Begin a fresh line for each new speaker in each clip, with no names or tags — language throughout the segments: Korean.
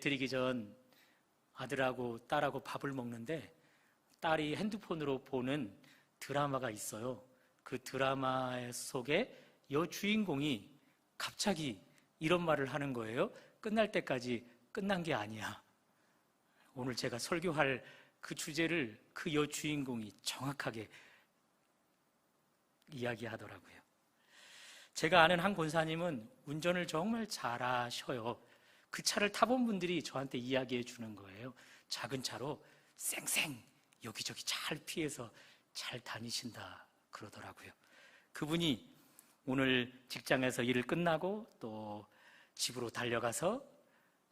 드리기 전 아들하고 딸하고 밥을 먹는데 딸이 핸드폰으로 보는 드라마가 있어요. 그 드라마 속에 여주인공이 갑자기 이런 말을 하는 거예요. 끝날 때까지 끝난 게 아니야. 오늘 제가 설교할 그 주제를 그 여주인공이 정확하게 이야기하더라고요. 제가 아는 한 권사님은 운전을 정말 잘하셔요. 그 차를 타본 분들이 저한테 이야기해 주는 거예요. 작은 차로 쌩쌩 여기저기 잘 피해서 잘 다니신다 그러더라고요. 그분이 오늘 직장에서 일을 끝나고 또 집으로 달려가서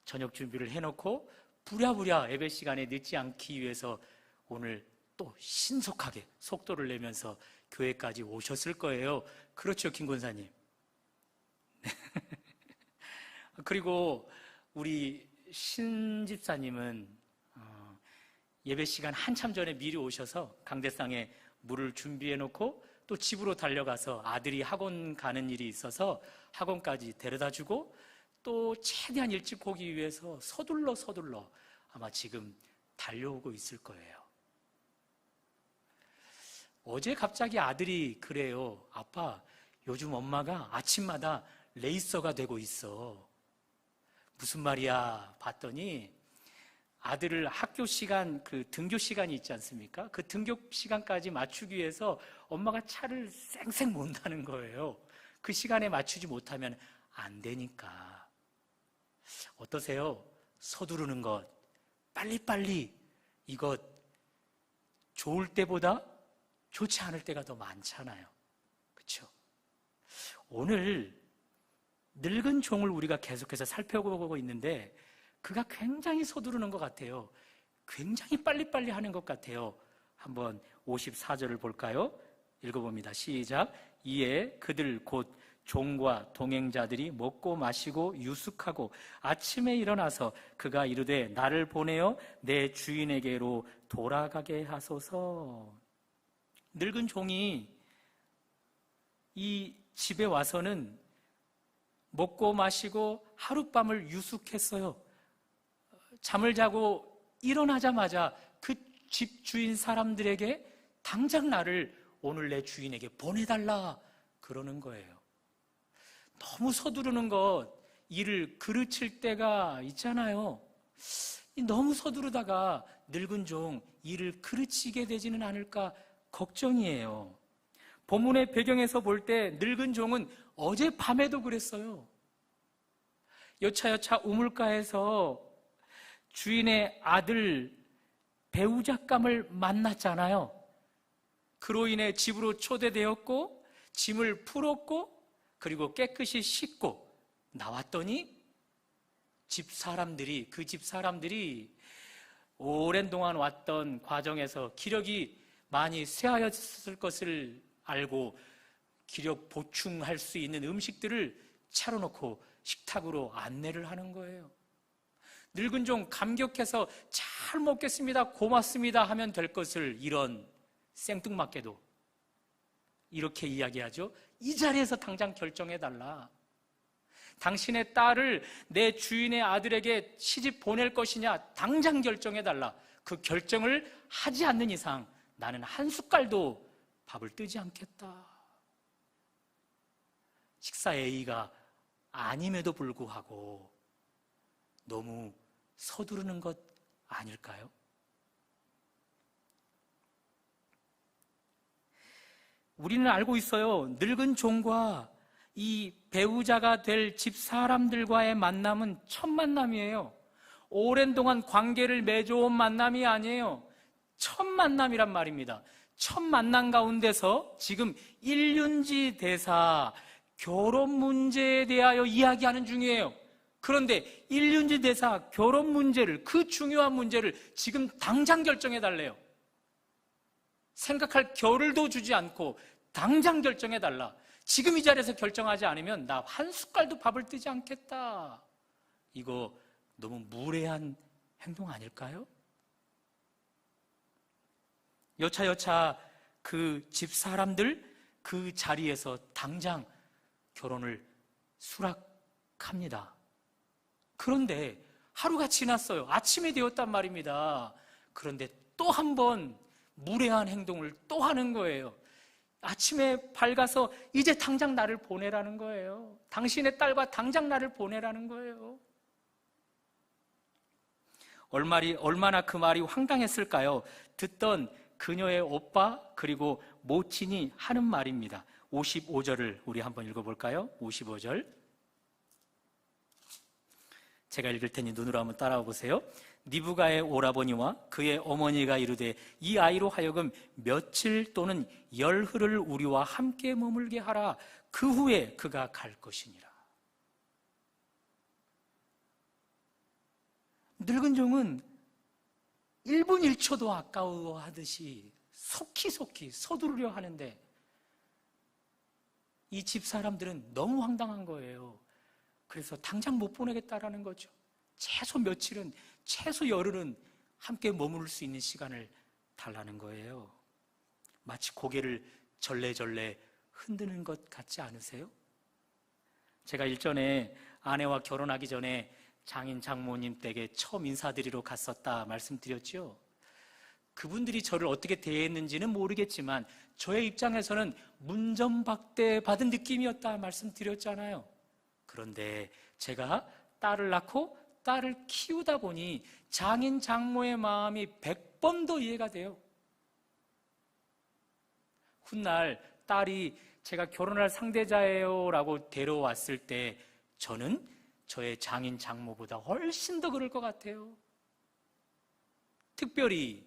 저녁 준비를 해놓고 부랴부랴 예배 시간에 늦지 않기 위해서 오늘 또 신속하게 속도를 내면서 교회까지 오셨을 거예요. 그렇죠, 김 권사님? 그리고 우리 신 집사님은 예배 시간 한참 전에 미리 오셔서 강대상에 물을 준비해 놓고 또 집으로 달려가서 아들이 학원 가는 일이 있어서 학원까지 데려다 주고 또 최대한 일찍 오기 위해서 서둘러 아마 지금 달려오고 있을 거예요. 어제 갑자기 아들이 그래요. 아빠, 요즘 엄마가 아침마다 레이서가 되고 있어. 무슨 말이야? 봤더니 아들을 학교 시간, 그 등교 시간이 있지 않습니까? 그 등교 시간까지 맞추기 위해서 엄마가 차를 쌩쌩 몬다는 거예요. 그 시간에 맞추지 못하면 안 되니까. 어떠세요? 서두르는 것, 빨리빨리 이것 좋을 때보다 좋지 않을 때가 더 많잖아요. 그렇죠? 오늘 늙은 종을 우리가 계속해서 살펴보고 있는데 그가 굉장히 서두르는 것 같아요. 굉장히 빨리빨리 하는 것 같아요. 한번 54절을 볼까요? 읽어봅니다. 시작. 이에 그들 곧 종과 동행자들이 먹고 마시고 유숙하고 아침에 일어나서 그가 이르되 나를 보내어 내 주인에게로 돌아가게 하소서. 늙은 종이 이 집에 와서는 먹고 마시고 하룻밤을 유숙했어요. 잠을 자고 일어나자마자 그 집 주인 사람들에게 당장 나를 오늘 내 주인에게 보내달라 그러는 거예요. 너무 서두르는 것, 일을 그르칠 때가 있잖아요. 너무 서두르다가 늙은 종 일을 그르치게 되지는 않을까 걱정이에요. 본문의 배경에서 볼 때 늙은 종은 어젯밤에도 그랬어요. 여차여차 우물가에서 주인의 아들 배우잣감을 만났잖아요. 그로 인해 집으로 초대되었고 짐을 풀었고 그리고 깨끗이 씻고 나왔더니 그 집 사람들이 오랜 동안 왔던 과정에서 기력이 많이 쇠하였을 것을 알고 기력 보충할 수 있는 음식들을 차려놓고 식탁으로 안내를 하는 거예요. 늙은 종 감격해서 잘 먹겠습니다, 고맙습니다 하면 될 것을 이런 생뚱맞게도 이렇게 이야기하죠. 이 자리에서 당장 결정해달라. 당신의 딸을 내 주인의 아들에게 시집 보낼 것이냐 당장 결정해달라. 그 결정을 하지 않는 이상 나는 한 숟갈도 밥을 뜨지 않겠다. 식사 예의가 아님에도 불구하고 너무 서두르는 것 아닐까요? 우리는 알고 있어요. 늙은 종과 이 배우자가 될 집 사람들과의 만남은 첫 만남이에요. 오랜 동안 관계를 맺어온 만남이 아니에요. 첫 만남이란 말입니다. 첫 만남 가운데서 지금 일륜지 대사 결혼 문제에 대하여 이야기하는 중이에요. 그런데 일륜지 대사 결혼 문제를, 그 중요한 문제를 지금 당장 결정해달래요. 생각할 겨를도 주지 않고 당장 결정해달라. 지금 이 자리에서 결정하지 않으면 나 한 숟갈도 밥을 뜨지 않겠다. 이거 너무 무례한 행동 아닐까요? 여차여차 그 집 사람들 그 자리에서 당장 결혼을 수락합니다. 그런데 하루가 지났어요. 아침이 되었단 말입니다. 그런데 또 한 번 무례한 행동을 또 하는 거예요. 아침에 밝아서 이제 당장 나를 보내라는 거예요. 당신의 딸과 당장 나를 보내라는 거예요. 얼마나 그 말이 황당했을까요? 듣던 그녀의 오빠 그리고 모친이 하는 말입니다. 55절을 우리 한번 읽어볼까요? 55절 제가 읽을 테니 눈으로 한번 따라와 보세요. 니브가의 오라버니와 그의 어머니가 이르되 이 아이로 하여금 며칠 또는 열흘을 우리와 함께 머물게 하라. 그 후에 그가 갈 것이니라. 늙은 종은 1분 1초도 아까워하듯이 속히 서두르려 하는데 이 집 사람들은 너무 황당한 거예요. 그래서 당장 못 보내겠다라는 거죠. 최소 며칠은, 최소 열흘은 함께 머무를 수 있는 시간을 달라는 거예요. 마치 고개를 절레절레 흔드는 것 같지 않으세요? 제가 일전에 아내와 결혼하기 전에 장인 장모님 댁에 처음 인사드리러 갔었다 말씀드렸죠. 그분들이 저를 어떻게 대했는지는 모르겠지만 저의 입장에서는 문전박대 받은 느낌이었다 말씀드렸잖아요. 그런데 제가 딸을 낳고 딸을 키우다 보니 장인 장모의 마음이 100번 더 이해가 돼요. 훗날 딸이 제가 결혼할 상대자예요 라고 데려왔을 때 저는 저의 장인 장모보다 훨씬 더 그럴 것 같아요. 특별히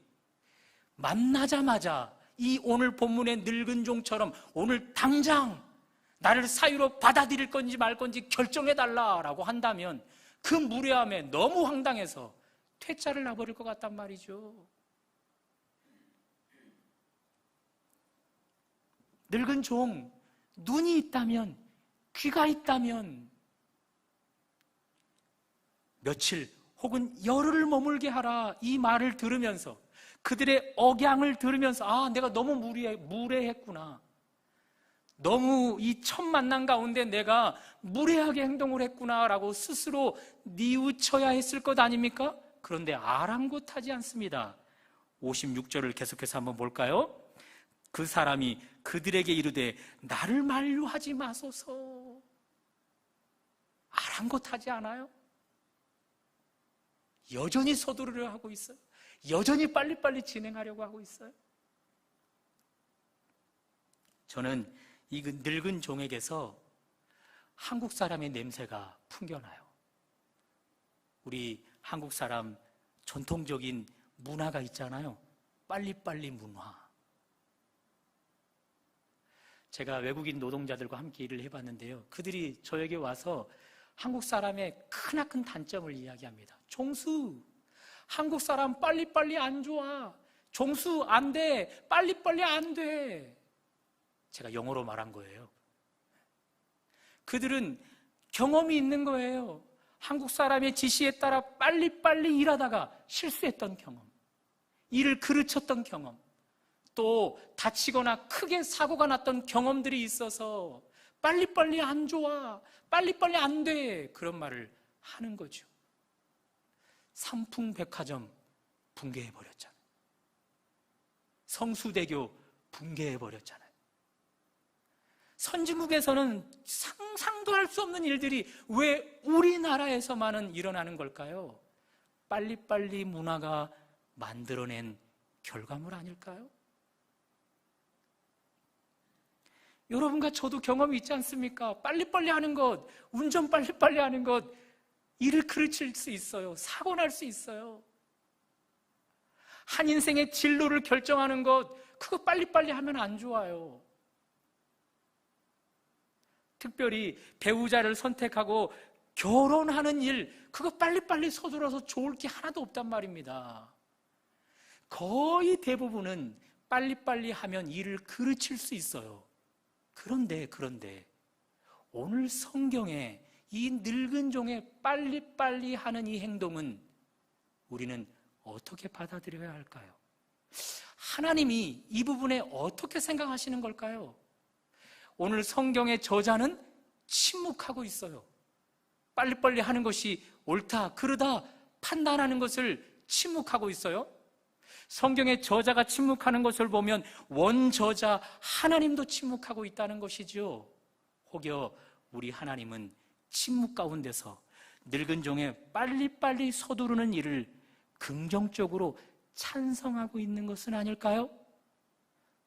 만나자마자 이 오늘 본문의 늙은 종처럼 오늘 당장 나를 사유로 받아들일 건지 말 건지 결정해달라라고 한다면 그 무례함에 너무 황당해서 퇴짜를 놔버릴 것 같단 말이죠. 늙은 종, 눈이 있다면, 귀가 있다면 며칠 혹은 열흘을 머물게 하라 이 말을 들으면서 그들의 억양을 들으면서 아, 내가 너무 무례했구나. 너무 이 첫 만남 가운데 내가 무례하게 행동을 했구나라고 스스로 뉘우쳐야 했을 것 아닙니까? 그런데 아랑곳하지 않습니다. 56절을 계속해서 한번 볼까요? 그 사람이 그들에게 이르되 나를 만류하지 마소서. 아랑곳하지 않아요? 여전히 서두르려 하고 있어요. 여전히 빨리빨리 진행하려고 하고 있어요. 저는 이 늙은 종에게서 한국 사람의 냄새가 풍겨나요. 우리 한국 사람 전통적인 문화가 있잖아요. 빨리빨리 문화. 제가 외국인 노동자들과 함께 일을 해봤는데요. 그들이 저에게 와서 한국 사람의 크나큰 단점을 이야기합니다. 종수, 한국 사람 빨리빨리 안 좋아. 종수 안 돼. 빨리빨리 안 돼. 제가 영어로 말한 거예요. 그들은 경험이 있는 거예요. 한국 사람의 지시에 따라 빨리빨리 일하다가 실수했던 경험, 일을 그르쳤던 경험, 또 다치거나 크게 사고가 났던 경험들이 있어서 빨리빨리 안 좋아, 빨리빨리 안 돼, 그런 말을 하는 거죠. 삼풍백화점 붕괴해버렸잖아요. 성수대교 붕괴해버렸잖아요. 선진국에서는 상상도 할 수 없는 일들이 왜 우리나라에서만은 일어나는 걸까요? 빨리빨리 문화가 만들어낸 결과물 아닐까요? 여러분과 저도 경험이 있지 않습니까? 빨리빨리 하는 것, 운전 빨리빨리 하는 것, 일을 그르칠 수 있어요. 사고 날 수 있어요. 한 인생의 진로를 결정하는 것, 그거 빨리빨리 하면 안 좋아요. 특별히 배우자를 선택하고 결혼하는 일, 그거 빨리빨리 서둘러서 좋을 게 하나도 없단 말입니다. 거의 대부분은 빨리빨리 하면 일을 그르칠 수 있어요. 그런데 오늘 성경에 이 늙은 종의 빨리빨리 하는 이 행동은 우리는 어떻게 받아들여야 할까요? 하나님이 이 부분에 어떻게 생각하시는 걸까요? 오늘 성경의 저자는 침묵하고 있어요. 빨리빨리 하는 것이 옳다, 그르다 판단하는 것을 침묵하고 있어요? 성경의 저자가 침묵하는 것을 보면 원저자 하나님도 침묵하고 있다는 것이죠. 혹여 우리 하나님은 침묵 가운데서 늙은 종의 빨리빨리 서두르는 일을 긍정적으로 찬성하고 있는 것은 아닐까요?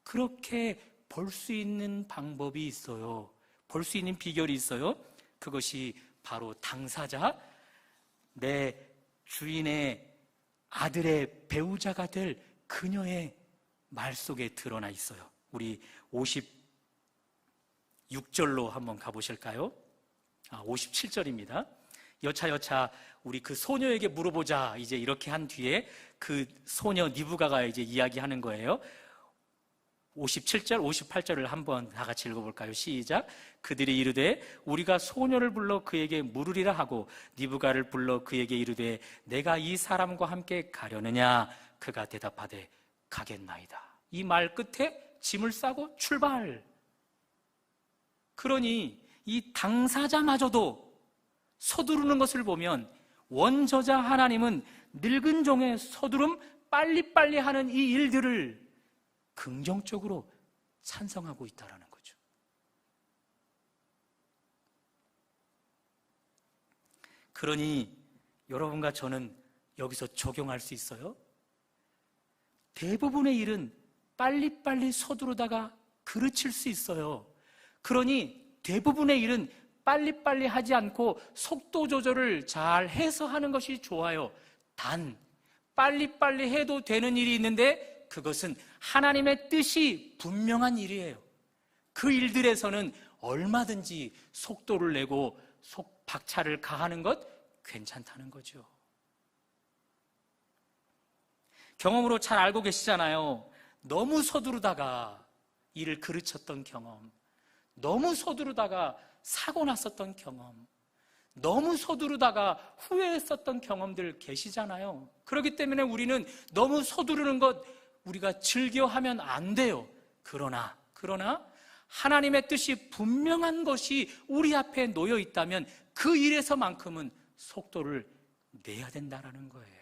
그렇게 볼 수 있는 방법이 있어요. 볼 수 있는 비결이 있어요. 그것이 바로 당사자, 내 주인의 아들의 배우자가 될 그녀의 말 속에 드러나 있어요. 우리 56절로 한번 가보실까요? 57절입니다. 여차여차 우리 그 소녀에게 물어보자. 이제 이렇게 한 뒤에 그 소녀 니브가가 이제 이야기하는 거예요. 57절, 58절을 한번 다 같이 읽어볼까요? 시작. 그들이 이르되 우리가 소녀를 불러 그에게 물으리라 하고 니브가를 불러 그에게 이르되 내가 이 사람과 함께 가려느냐? 그가 대답하되 가겠나이다. 이 말 끝에 짐을 싸고 출발. 그러니 이 당사자마저도 서두르는 것을 보면 원저자 하나님은 늙은 종의 서두름 빨리빨리 하는 이 일들을 긍정적으로 찬성하고 있다는 거죠. 그러니 여러분과 저는 여기서 적용할 수 있어요? 대부분의 일은 빨리빨리 서두르다가 그르칠 수 있어요. 그러니 대부분의 일은 빨리빨리 하지 않고 속도 조절을 잘 해서 하는 것이 좋아요. 단, 빨리빨리 해도 되는 일이 있는데 그것은 하나님의 뜻이 분명한 일이에요. 그 일들에서는 얼마든지 속도를 내고 박차를 가하는 것 괜찮다는 거죠. 경험으로 잘 알고 계시잖아요. 너무 서두르다가 일을 그르쳤던 경험, 너무 서두르다가 사고 났었던 경험, 너무 서두르다가 후회했었던 경험들 계시잖아요. 그렇기 때문에 우리는 너무 서두르는 것 우리가 즐겨하면 안 돼요. 그러나 하나님의 뜻이 분명한 것이 우리 앞에 놓여 있다면 그 일에서만큼은 속도를 내야 된다는 거예요.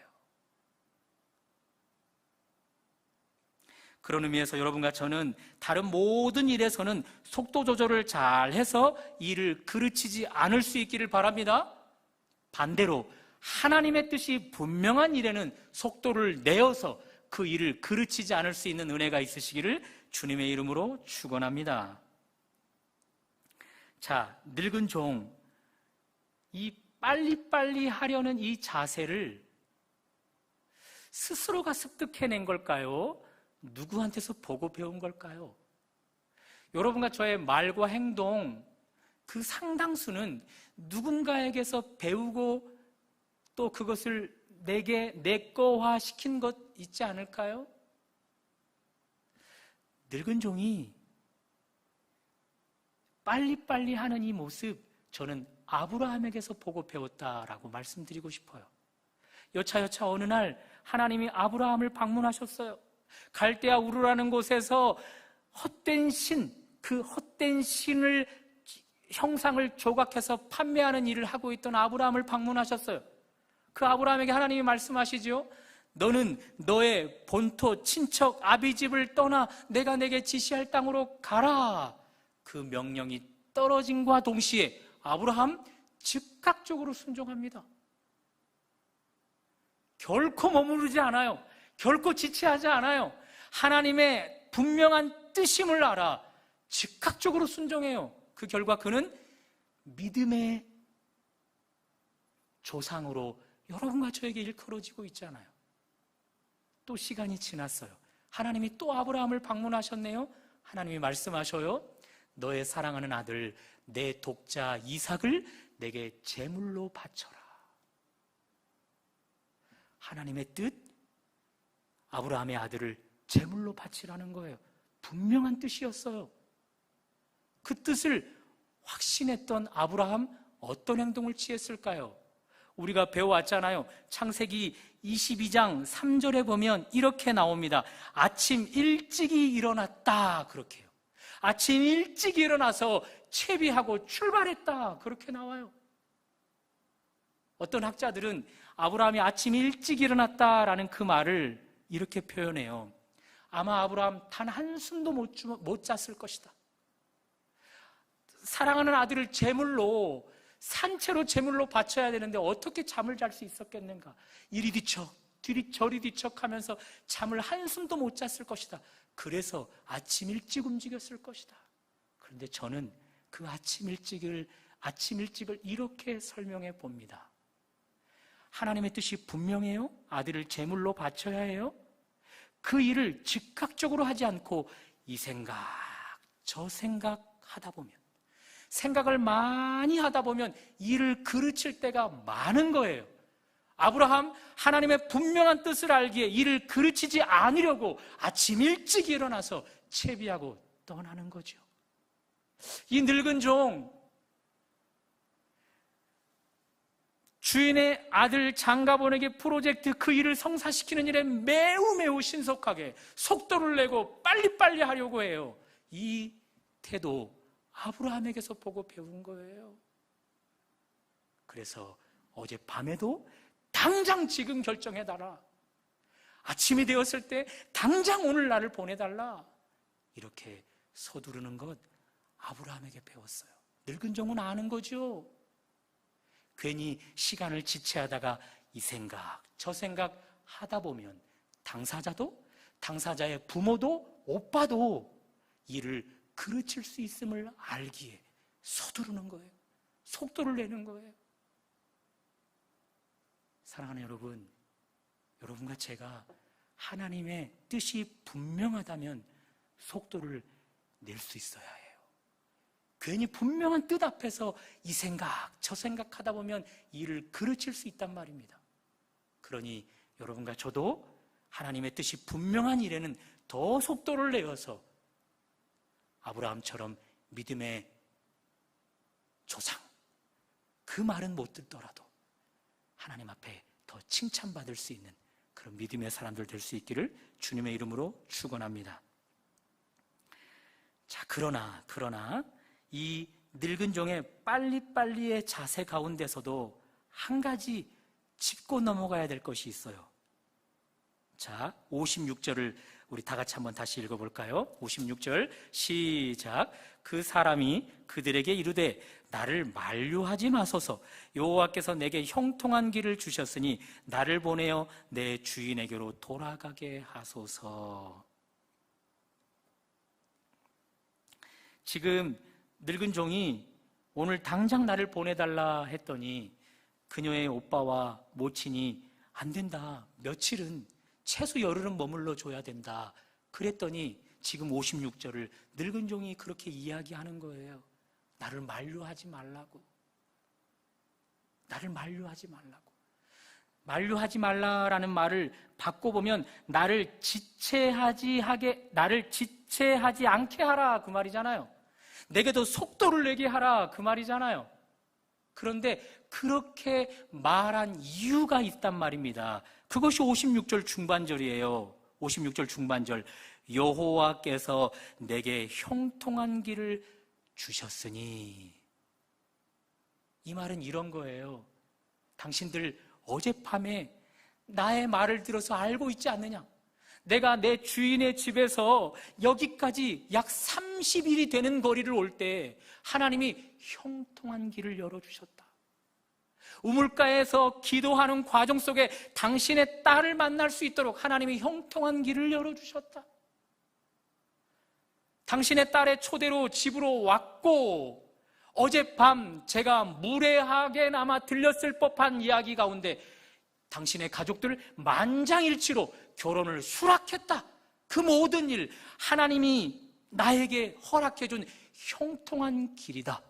그런 의미에서 여러분과 저는 다른 모든 일에서는 속도 조절을 잘 해서 일을 그르치지 않을 수 있기를 바랍니다. 반대로 하나님의 뜻이 분명한 일에는 속도를 내어서 그 일을 그르치지 않을 수 있는 은혜가 있으시기를 주님의 이름으로 축원합니다. 자, 늙은 종, 이 빨리빨리 하려는 이 자세를 스스로가 습득해낸 걸까요? 누구한테서 보고 배운 걸까요? 여러분과 저의 말과 행동, 그 상당수는 누군가에게서 배우고 또 그것을 내 거화 시킨 것 있지 않을까요? 늙은 종이 빨리빨리 하는 이 모습, 저는 아브라함에게서 보고 배웠다라고 말씀드리고 싶어요. 여차여차 어느 날 하나님이 아브라함을 방문하셨어요. 갈대아 우르라는 곳에서 헛된 신, 그 헛된 신을 형상을 조각해서 판매하는 일을 하고 있던 아브라함을 방문하셨어요. 그 아브라함에게 하나님이 말씀하시죠. 너는 너의 본토 친척 아비집을 떠나 내가 내게 지시할 땅으로 가라. 그 명령이 떨어짐과 동시에 아브라함 즉각적으로 순종합니다. 결코 머무르지 않아요. 결코 지체하지 않아요. 하나님의 분명한 뜻임을 알아 즉각적으로 순종해요. 그 결과 그는 믿음의 조상으로 여러분과 저에게 일컬어지고 있잖아요. 또 시간이 지났어요. 하나님이 또 아브라함을 방문하셨네요. 하나님이 말씀하셔요. 너의 사랑하는 아들 내 독자 이삭을 내게 제물로 바쳐라. 하나님의 뜻, 아브라함의 아들을 제물로 바치라는 거예요. 분명한 뜻이었어요. 그 뜻을 확신했던 아브라함, 어떤 행동을 취했을까요? 우리가 배워왔잖아요. 창세기 22장 3절에 보면 이렇게 나옵니다. 아침 일찍이 일어났다. 그렇게 해요. 아침 일찍 일어나서 채비하고 출발했다. 그렇게 나와요. 어떤 학자들은 아브라함이 아침 일찍 일어났다라는 그 말을 이렇게 표현해요. 아마 아브라함 단 한숨도 못 잤을 것이다. 사랑하는 아들을 제물로, 산채로 제물로 바쳐야 되는데 어떻게 잠을 잘 수 있었겠는가? 이리 뒤척 저리 뒤척 하면서 잠을 한숨도 못 잤을 것이다. 그래서 아침 일찍 움직였을 것이다. 그런데 저는 그 아침 일찍을 이렇게 설명해 봅니다. 하나님의 뜻이 분명해요. 아들을 제물로 바쳐야 해요. 그 일을 즉각적으로 하지 않고 이 생각 저 생각 하다 보면, 생각을 많이 하다 보면 일을 그르칠 때가 많은 거예요. 아브라함, 하나님의 분명한 뜻을 알기에 일을 그르치지 않으려고 아침 일찍 일어나서 채비하고 떠나는 거죠. 이 늙은 종, 주인의 아들 장가보내기 프로젝트, 그 일을 성사시키는 일에 매우 신속하게 속도를 내고 빨리빨리 하려고 해요. 이 태도 아브라함에게서 보고 배운 거예요. 그래서 어젯밤에도 당장 지금 결정해달라, 아침이 되었을 때 당장 오늘 나를 보내달라, 이렇게 서두르는 것 아브라함에게 배웠어요. 늙은 종은 아는 거죠. 괜히 시간을 지체하다가 이 생각 저 생각 하다 보면 당사자도, 당사자의 부모도, 오빠도 일을 그르칠 수 있음을 알기에 서두르는 거예요. 속도를 내는 거예요. 사랑하는 여러분, 여러분과 제가 하나님의 뜻이 분명하다면 속도를 낼 수 있어야 해요. 괜히 분명한 뜻 앞에서 이 생각 저 생각 하다 보면 일을 그르칠 수 있단 말입니다. 그러니 여러분과 저도 하나님의 뜻이 분명한 일에는 더 속도를 내어서 아브라함처럼 믿음의 조상, 그 말은 못 듣더라도 하나님 앞에 더 칭찬받을 수 있는 그런 믿음의 사람들 될 수 있기를 주님의 이름으로 축원합니다. 자, 그러나 이 늙은 종의 빨리빨리의 자세 가운데서도 한 가지 짚고 넘어가야 될 것이 있어요. 자, 56절을 우리 다 같이 한번 다시 읽어볼까요? 56절 시작. 그 사람이 그들에게 이르되 나를 만류하지 마소서. 여호와께서 내게 형통한 길을 주셨으니 나를 보내어 내 주인에게로 돌아가게 하소서. 지금 늙은 종이 오늘 당장 나를 보내달라 했더니 그녀의 오빠와 모친이 안 된다, 며칠은 최소 열흘은 머물러 줘야 된다 그랬더니 지금 56절을 늙은 종이 그렇게 이야기하는 거예요. 나를 만류하지 말라고. 나를 만류하지 말라고. 만류하지 말라라는 말을 바꿔보면 나를 지체하지 않게 하라, 그 말이잖아요. 내게도 속도를 내게 하라, 그 말이잖아요. 그런데 그렇게 말한 이유가 있단 말입니다. 그것이 56절 중반절이에요. 56절 중반절. 여호와께서 내게 형통한 길을 주셨으니. 이 말은 이런 거예요. 당신들 어젯밤에 나의 말을 들어서 알고 있지 않느냐? 내가 내 주인의 집에서 여기까지 약 30일이 되는 거리를 올 때 하나님이 형통한 길을 열어주셨다. 우물가에서 기도하는 과정 속에 당신의 딸을 만날 수 있도록 하나님이 형통한 길을 열어주셨다. 당신의 딸의 초대로 집으로 왔고, 어젯밤 제가 무례하게나마 들렸을 법한 이야기 가운데 당신의 가족들 만장일치로 결혼을 수락했다. 그 모든 일 하나님이 나에게 허락해준 형통한 길이다.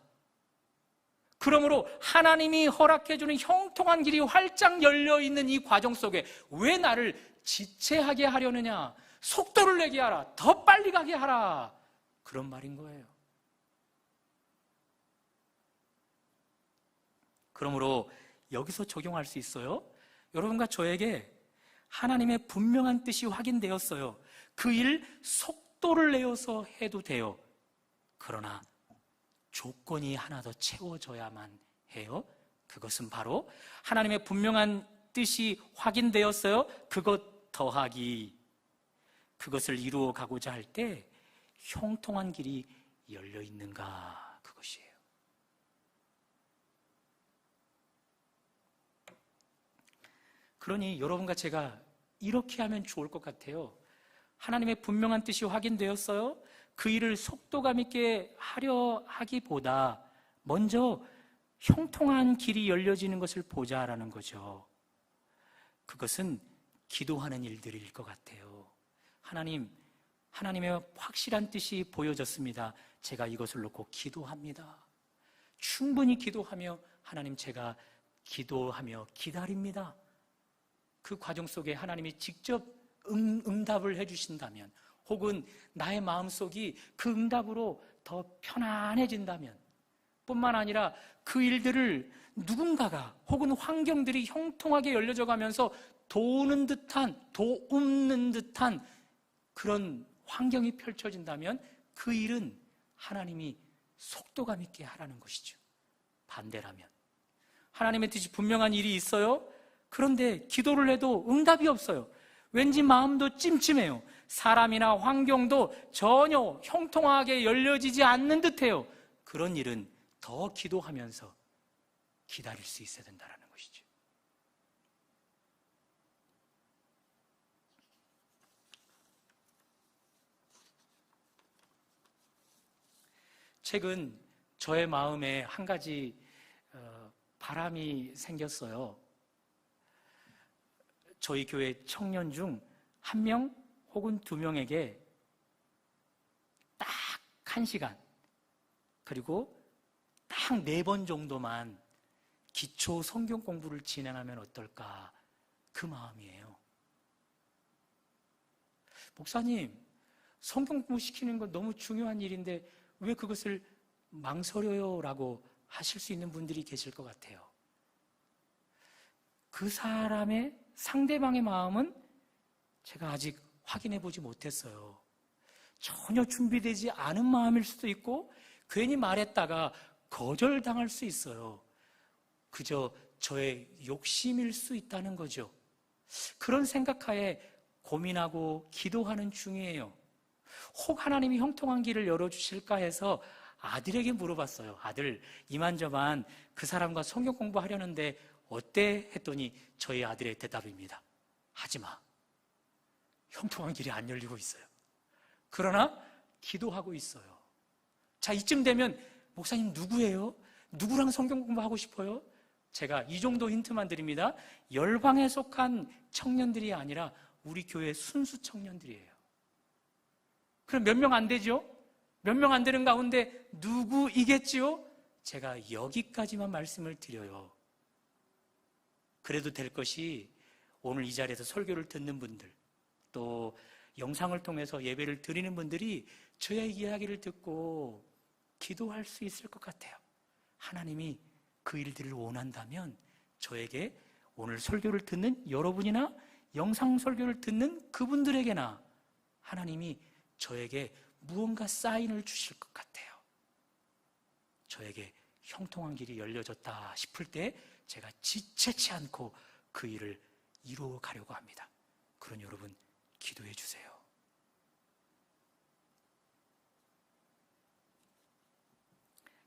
그러므로 하나님이 허락해주는 형통한 길이 활짝 열려있는 이 과정 속에 왜 나를 지체하게 하려느냐? 속도를 내게 하라, 더 빨리 가게 하라, 그런 말인 거예요. 그러므로 여기서 적용할 수 있어요. 여러분과 저에게 하나님의 분명한 뜻이 확인되었어요. 그 일 속도를 내어서 해도 돼요. 그러나 조건이 하나 더 채워져야만 해요. 그것은 바로 하나님의 분명한 뜻이 확인되었어요. 그것 더하기. 그것을 이루어 가고자 할 때 형통한 길이 열려 있는가, 그것이에요. 그러니 여러분과 제가 이렇게 하면 좋을 것 같아요. 하나님의 분명한 뜻이 확인되었어요. 그 일을 속도감 있게 하려 하기보다 먼저 형통한 길이 열려지는 것을 보자라는 거죠. 그것은 기도하는 일들일 것 같아요. 하나님의 확실한 뜻이 보여졌습니다. 제가 이것을 놓고 기도합니다. 충분히 기도하며 하나님, 제가 기도하며 기다립니다. 그 과정 속에 하나님이 직접 응답을 해주신다면, 혹은 나의 마음속이 그 응답으로 더 편안해진다면, 뿐만 아니라 그 일들을 누군가가 혹은 환경들이 형통하게 열려져 가면서 도우는 듯한, 도움는 듯한 그런 환경이 펼쳐진다면 그 일은 하나님이 속도감 있게 하라는 것이죠. 반대라면 하나님의 뜻이 분명한 일이 있어요. 그런데 기도를 해도 응답이 없어요. 왠지 마음도 찜찜해요. 사람이나 환경도 전혀 형통하게 열려지지 않는 듯해요. 그런 일은 더 기도하면서 기다릴 수 있어야 된다는 것이죠. 최근 저의 마음에 한 가지 바람이 생겼어요. 저희 교회 청년 중 한 명 혹은 두 명에게 딱 1시간, 그리고 딱 4번 정도만 기초 성경 공부를 진행하면 어떨까, 그 마음이에요. 목사님, 성경 공부 시키는 건 너무 중요한 일인데 왜 그것을 망설여요? 라고 하실 수 있는 분들이 계실 것 같아요. 그 사람의, 상대방의 마음은 제가 아직 확인해 보지 못했어요. 전혀 준비되지 않은 마음일 수도 있고, 괜히 말했다가 거절당할 수 있어요. 그저 저의 욕심일 수 있다는 거죠. 그런 생각하에 고민하고 기도하는 중이에요. 혹 하나님이 형통한 길을 열어주실까 해서 아들에게 물어봤어요. 아들, 이만저만 그 사람과 성경 공부하려는데 어때? 했더니 저희 아들의 대답입니다. 하지마. 형통한 길이 안 열리고 있어요. 그러나 기도하고 있어요. 자, 이쯤 되면 목사님 누구예요? 누구랑 성경 공부하고 싶어요? 제가 이 정도 힌트만 드립니다. 열방에 속한 청년들이 아니라 우리 교회 순수 청년들이에요. 그럼 몇 명 안 되죠? 몇 명 안 되는 가운데 누구이겠지요? 제가 여기까지만 말씀을 드려요. 그래도 될 것이, 오늘 이 자리에서 설교를 듣는 분들, 또 영상을 통해서 예배를 드리는 분들이 저의 이야기를 듣고 기도할 수 있을 것 같아요. 하나님이 그 일들을 원한다면 저에게, 오늘 설교를 듣는 여러분이나 영상 설교를 듣는 그분들에게나 하나님이 저에게 무언가 사인을 주실 것 같아요. 저에게 형통한 길이 열려졌다 싶을 때 제가 지체치 않고 그 일을 이루어 가려고 합니다. 그러니 여러분, 기도해 주세요.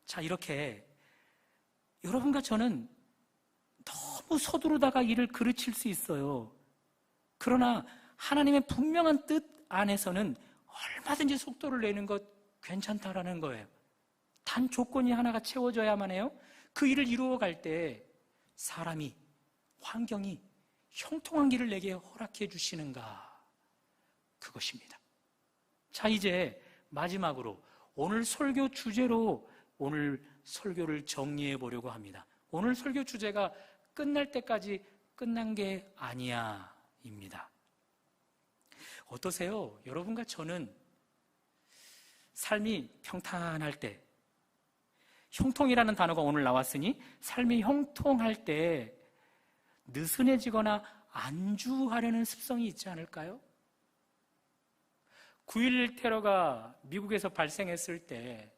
자, 이렇게 여러분과 저는 너무 서두르다가 일을 그르칠 수 있어요. 그러나 하나님의 분명한 뜻 안에서는 얼마든지 속도를 내는 것 괜찮다라는 거예요. 단 조건이 하나가 채워져야만 해요. 그 일을 이루어 갈 때 사람이, 환경이 형통한 길을 내게 허락해 주시는가, 그것입니다. 자, 이제 마지막으로 오늘 설교 주제로 오늘 설교를 정리해 보려고 합니다. 오늘 설교 주제가 끝날 때까지 끝난 게 아니야 입니다. 어떠세요? 여러분과 저는 삶이 평탄할 때, 형통이라는 단어가 오늘 나왔으니 삶이 형통할 때 느슨해지거나 안주하려는 습성이 있지 않을까요? 9.11 테러가 미국에서 발생했을 때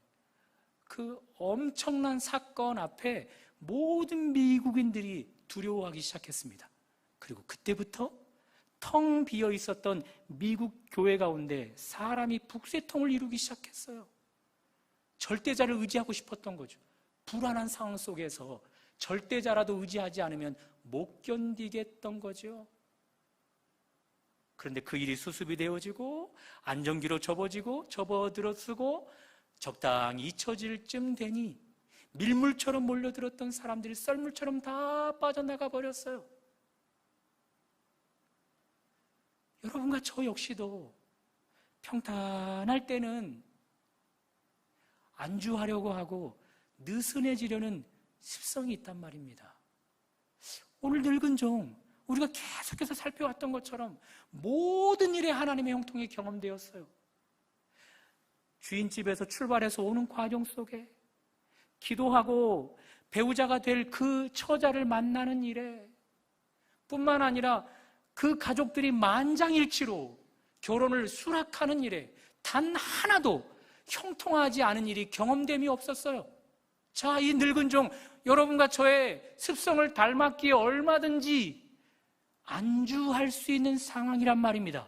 그 엄청난 사건 앞에 모든 미국인들이 두려워하기 시작했습니다. 그리고 그때부터 텅 비어 있었던 미국 교회 가운데 사람이 북새통을 이루기 시작했어요. 절대자를 의지하고 싶었던 거죠. 불안한 상황 속에서 절대자라도 의지하지 않으면 못 견디겠던 거죠. 그런데 그 일이 수습이 되어지고 안정기로 접어들어 쓰고 적당히 잊혀질 쯤 되니 밀물처럼 몰려들었던 사람들이 썰물처럼 다 빠져나가 버렸어요. 여러분과 저 역시도 평탄할 때는 안주하려고 하고 느슨해지려는 습성이 있단 말입니다. 오늘 늙은 종, 우리가 계속해서 살펴왔던 것처럼 모든 일에 하나님의 형통이 경험되었어요. 주인집에서 출발해서 오는 과정 속에 기도하고 배우자가 될 그 처자를 만나는 일에 뿐만 아니라 그 가족들이 만장일치로 결혼을 수락하는 일에 단 하나도 형통하지 않은 일이 경험됨이 없었어요. 자, 이 늙은 종, 여러분과 저의 습성을 닮았기에 얼마든지 안주할 수 있는 상황이란 말입니다.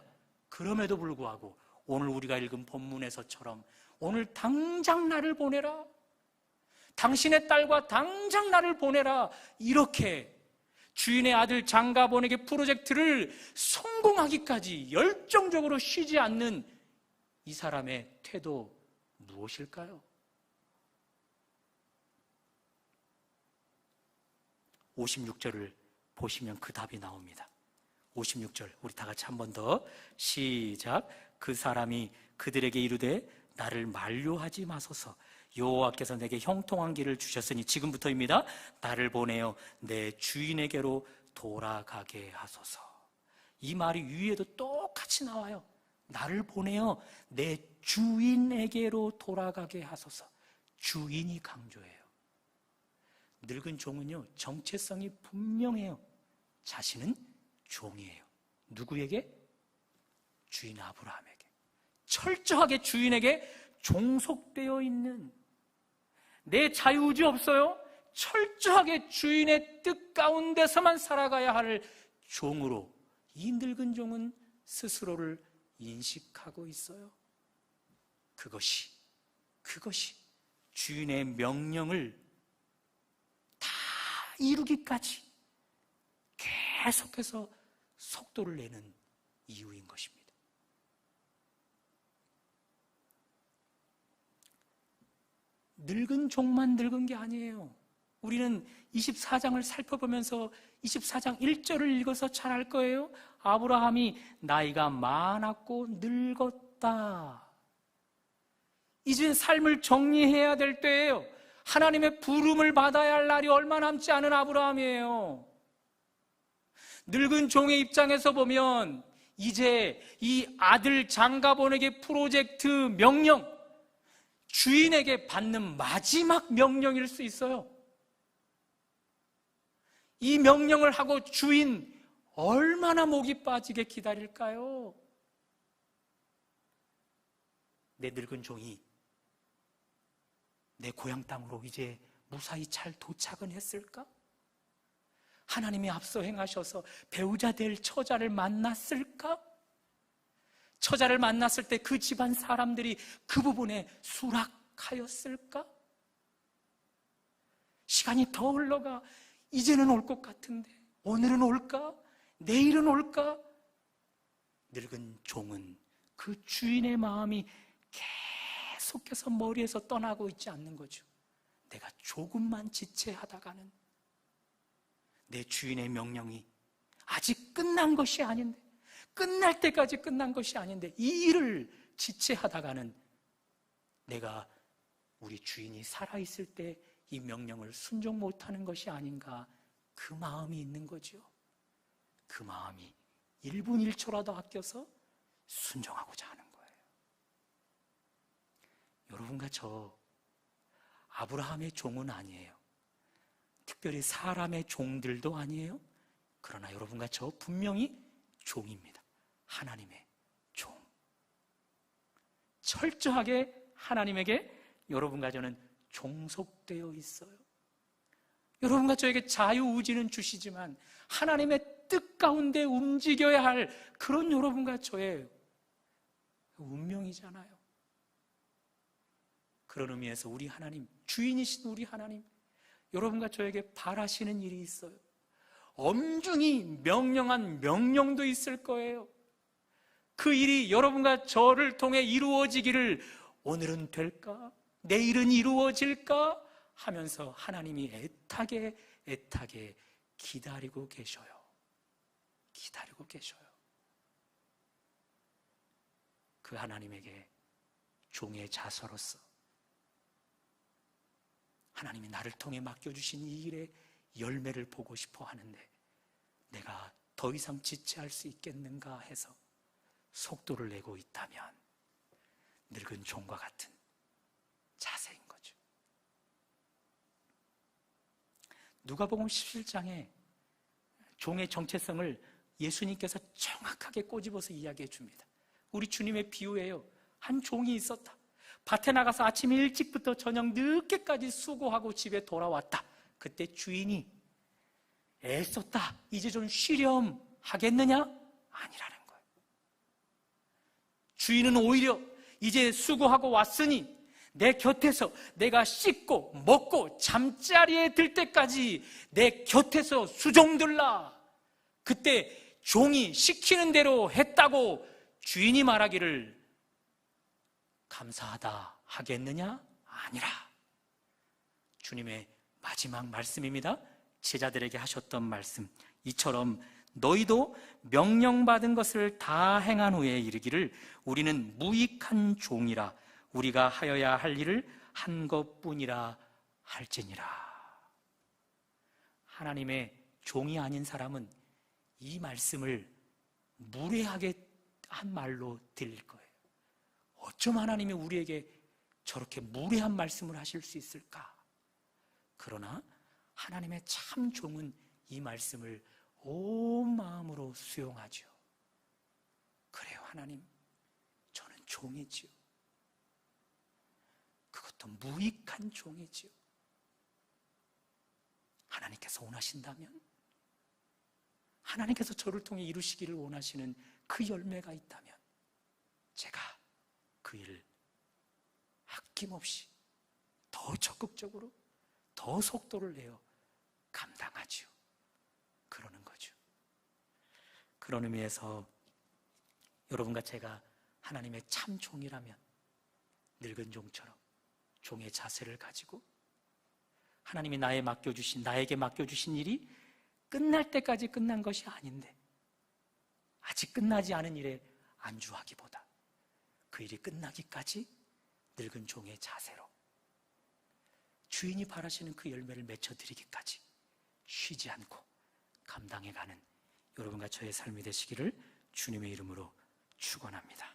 그럼에도 불구하고 오늘 우리가 읽은 본문에서처럼 오늘 당장 나를 보내라, 당신의 딸과 당장 나를 보내라, 이렇게 주인의 아들 장가보내기 프로젝트를 성공하기까지 열정적으로 쉬지 않는 이 사람의 태도 무엇일까요? 56절을 보시면 그 답이 나옵니다. 56절 우리 다 같이 한 번 더 시작. 그 사람이 그들에게 이르되 나를 만류하지 마소서. 여호와께서 내게 형통한 길을 주셨으니 지금부터입니다. 나를 보내어 내 주인에게로 돌아가게 하소서. 이 말이 위에도 똑같이 나와요. 나를 보내어 내 주인에게로 돌아가게 하소서. 주인이 강조해요. 늙은 종은요, 정체성이 분명해요. 자신은 종이에요. 누구에게? 주인 아브라함에게. 철저하게 주인에게 종속되어 있는, 내 자유의지 없어요. 철저하게 주인의 뜻 가운데서만 살아가야 할 종으로 이 늙은 종은 스스로를 인식하고 있어요. 그것이 주인의 명령을 다 이루기까지 계속해서 속도를 내는 이유인 것입니다. 늙은 종만 늙은 게 아니에요. 우리는 24장을 살펴보면서 24장 1절을 읽어서 잘 알 거예요. 아브라함이 나이가 많았고 늙었다. 이제 삶을 정리해야 될 때예요. 하나님의 부름을 받아야 할 날이 얼마 남지 않은 아브라함이에요. 늙은 종의 입장에서 보면 이제 이 아들 장가보내기 프로젝트 명령, 주인에게 받는 마지막 명령일 수 있어요. 이 명령을 하고 주인 얼마나 목이 빠지게 기다릴까요? 내 늙은 종이 내 고향 땅으로 이제 무사히 잘 도착은 했을까? 하나님이 앞서 행하셔서 배우자 될 처자를 만났을까? 처자를 만났을 때 그 집안 사람들이 그 부분에 수락하였을까? 시간이 더 흘러가 이제는 올 것 같은데 오늘은 올까? 내일은 올까? 늙은 종은 그 주인의 마음이 계속해서 머리에서 떠나고 있지 않는 거죠. 내가 조금만 지체하다가는 내 주인의 명령이 아직 끝난 것이 아닌데, 끝날 때까지 끝난 것이 아닌데 이 일을 지체하다가는 내가 우리 주인이 살아있을 때 이 명령을 순종 못하는 것이 아닌가, 그 마음이 있는 거죠. 그 마음이 1분 1초라도 아껴서 순종하고자 하는 거예요. 여러분과 저 아브라함의 종은 아니에요. 특별히 사람의 종들도 아니에요. 그러나 여러분과 저 분명히 종입니다. 하나님의 종. 철저하게 하나님에게 여러분과 저는 종속되어 있어요. 여러분과 저에게 자유의지는 주시지만 하나님의 뜻 가운데 움직여야 할 그런 여러분과 저의 운명이잖아요. 그런 의미에서 우리 하나님, 주인이신 우리 하나님, 여러분과 저에게 바라시는 일이 있어요. 엄중히 명령한 명령도 있을 거예요. 그 일이 여러분과 저를 통해 이루어지기를 오늘은 될까? 내일은 이루어질까? 하면서 하나님이 애타게 기다리고 계셔요. 기다리고 계셔요. 그 하나님에게 종의 자서로서 하나님이 나를 통해 맡겨주신 이 일의 열매를 보고 싶어 하는데 내가 더 이상 지체할 수 있겠는가 해서 속도를 내고 있다면 늙은 종과 같은 자세인 거죠. 누가복음 17장에 종의 정체성을 예수님께서 정확하게 꼬집어서 이야기해 줍니다. 우리 주님의 비유예요. 한 종이 있었다. 밭에 나가서 아침 일찍부터 저녁 늦게까지 수고하고 집에 돌아왔다. 그때 주인이 애썼다. 이제 좀 쉬렴 하겠느냐? 아니라는 거예요. 주인은 오히려 이제 수고하고 왔으니 내 곁에서 내가 씻고 먹고 잠자리에 들 때까지 내 곁에서 수종들라. 그때 종이 시키는 대로 했다고 주인이 말하기를 감사하다 하겠느냐? 아니라. 주님의 마지막 말씀입니다. 제자들에게 하셨던 말씀, 이처럼 너희도 명령받은 것을 다 행한 후에 이르기를 우리는 무익한 종이라 우리가 하여야 할 일을 한 것뿐이라 할지니라. 하나님의 종이 아닌 사람은 이 말씀을 무례하게 한 말로 들릴 거예요. 어쩜 하나님이 우리에게 저렇게 무례한 말씀을 하실 수 있을까? 그러나 하나님의 참 종은 이 말씀을 온 마음으로 수용하죠. 그래요, 하나님, 저는 종이지요. 그것도 무익한 종이지요. 하나님께서 원하신다면, 하나님께서 저를 통해 이루시기를 원하시는 그 열매가 있다면 제가 그 일을 아낌없이 더 적극적으로 더 속도를 내어 감당하지요. 그러는 거죠. 그런 의미에서 여러분과 제가 하나님의 참 종이라면 늙은 종처럼 종의 자세를 가지고 하나님이 나에게 맡겨주신 일이 끝날 때까지 끝난 것이 아닌데 아직 끝나지 않은 일에 안주하기보다 그 일이 끝나기까지 늙은 종의 자세로 주인이 바라시는 그 열매를 맺혀드리기까지 쉬지 않고 감당해가는 여러분과 저의 삶이 되시기를 주님의 이름으로 축원합니다.